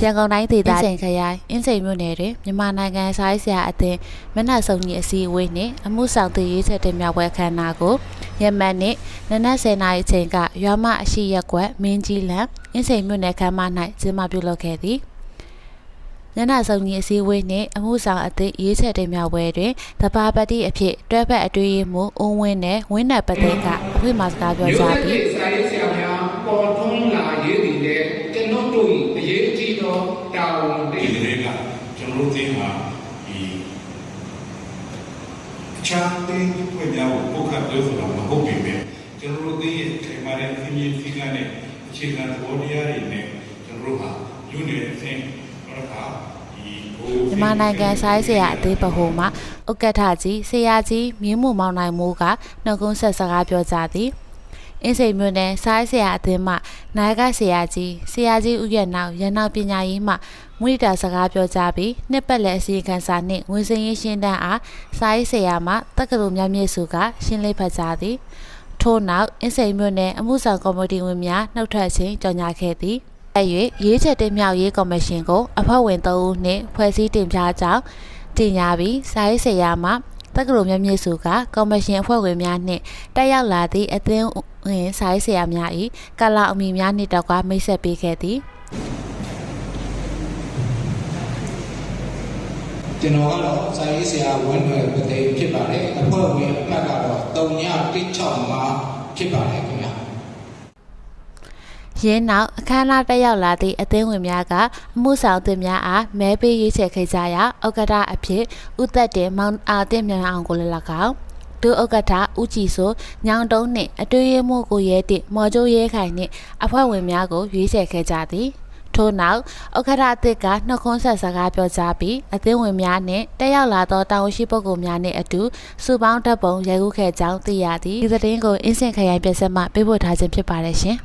ရန်ကုန်တိုင်းဒေသကြီးခရိုင်အင်းစိန်မြို့နယ်တွင်မြန်မာနိုင်ငံစားရေးဆရာအသင်းမျက်နှာစုံညီအစည်းအဝေးနှင့်အမှုဆောင်တည်ရေးချက်တင်မြှောက်ပွဲအခမ်းအနားကိုယမန်နေ့နနက်10:00 နာရီအချိန်ကရွာမအရှိရက်ကွက်မင်းကြီးလမ်းအင်းစိန်မြို့နယ်ခမ်းမ၌ကျင်းပပြုလုပ်ခဲ့သည်မျက်နှာစုံညီအစည်းအဝေးနှင့်အမှုဆောင်အသင်းရေးချက်တင်မြှောက်ပွဲတွင်တပါပတိအဖြစ်တွဲဖက်အတွေ့အမှုဦးဝင်းနဲ့ဝင်းနယ်ပသိန်းကအဖွင့်မှာစကားပြောကြပြီးစားရေးဆရာများပေါ်ထွန်းလာရေးတည်တဲ့ကျွန်တော်တို့၏အရေးကြီးသောတာဝန်တွေတွေကကျွန်တော်တို့သိမှာဒီချမ်းသိဖွင့်ပြဖို့ပုတ်ခတ်ပြောဆိုတာမဟုတ်ပေမဲ့ကျွန်တော်တို့သိရဲ့ထိုင်မာတဲ့အမြင့်ဖိကနဲ့အခြေခံသဘောတရားတွေနဲ့ကျွန်တော်တို့ဟာယူနေတဲ့အချင်းမြန်မာနိုင်ငံစားရေးဆရာအသင်းဗဟိုမှဥက္ကဋ္ဌကြီးဆရာကြီးမြင်းမှုမောင်နိုင်မိုးကနှုတ်ခွန်းဆက်စကားပြောကြားသည်အင်းစိန်မြို့နယ်စားရေးဆရာအသင်းမှနိုင်ကဆရာကြီးဦးရနောက်ရနောက်ပညာရေးမှမွေးတာစကားပြောကြားပြီးနှစ်ပတ်လည်အစီအခံစာနှင့်ဝန်စင်းရေးရှင်းတန်းအားစားရေးဆရာမှတက္ကသိုလ်မြတ်မြတ်စုကရှင်းလင်းဖတ်ကြားသည်ထို့နောက်အင်းစိန်မြို့နယ်အမှုဆောင်ကော်မတီဝင်များနှုတ်ထွက်ခြင်းကြေညာခဲ့သည်ရေးချက်တင်မြှောက်ရေးကော်မရှင်ကိုအဖွဲ့ဝင်3ဦးနှင့်ဖွဲ့စည်းတင်ပြကြောင်းတင်ညာပြီးစာရေးဆရာမှတက္ကသိုလ်မြတ်မြတ်စုကကော်မရှင်အဖွဲ့ဝင်များနှင့်တက်ရောက်လာသည့်အသင်းဝင်စာရေးဆရာများ၏ကာလအမည်များနှင့်တကွမိတ်ဆက်ပေးခဲ့သည်ကျွန်တော်ကတော့စာရေးဆရာဝင်းနယ်ပသိန်းဖြစ်ပါတယ်အဖွဲ့ဝင်အမှတ်ကတော့3165ဖြစ်ပါတယ်ခင်ဗျာရင်းနောက်အခမ်းအနားတက်ရောက်လာသည့်အသင်းဝင်များကအမှုဆောင်သူများအားမဲပေးရွေးချယ်ခဲ့ကြရာဥက္ကဋ္ဌအဖြစ်ဦးသက်တင်မောင်အားတင်မြန်အောင်ကိုလည်း၎င်းဒုဥက္ကဋ္ဌဦးကြည်စိုးညောင်တုံးနှင့်အတွေ့အမှုကိုရဲတင့်မော်ကျိုးရဲခိုင်နှင့်အဖွဲ့ဝင်များကိုရွေးချယ်ခဲ့ကြသည်ထို့နောက်ဥက္ကဋ္ဌအသစ်ကနှုတ်ခွန်းဆက်စကားပြောကြားပြီးအသင်းဝင်များနှင့်တက်ရောက်လာသောတာဝန်ရှိပုဂ္ဂိုလ်များနှင့်အတူစုပေါင်းတပ်ပုံရိုက်ကူးခဲ့ကြောင်းသိရသည်ဒီသတင်းကိုအင်းစင်ခရိုင်ပြည်ဆက်မှပေးပို့ထားခြင်းဖြစ်ပါတယ်ရှင်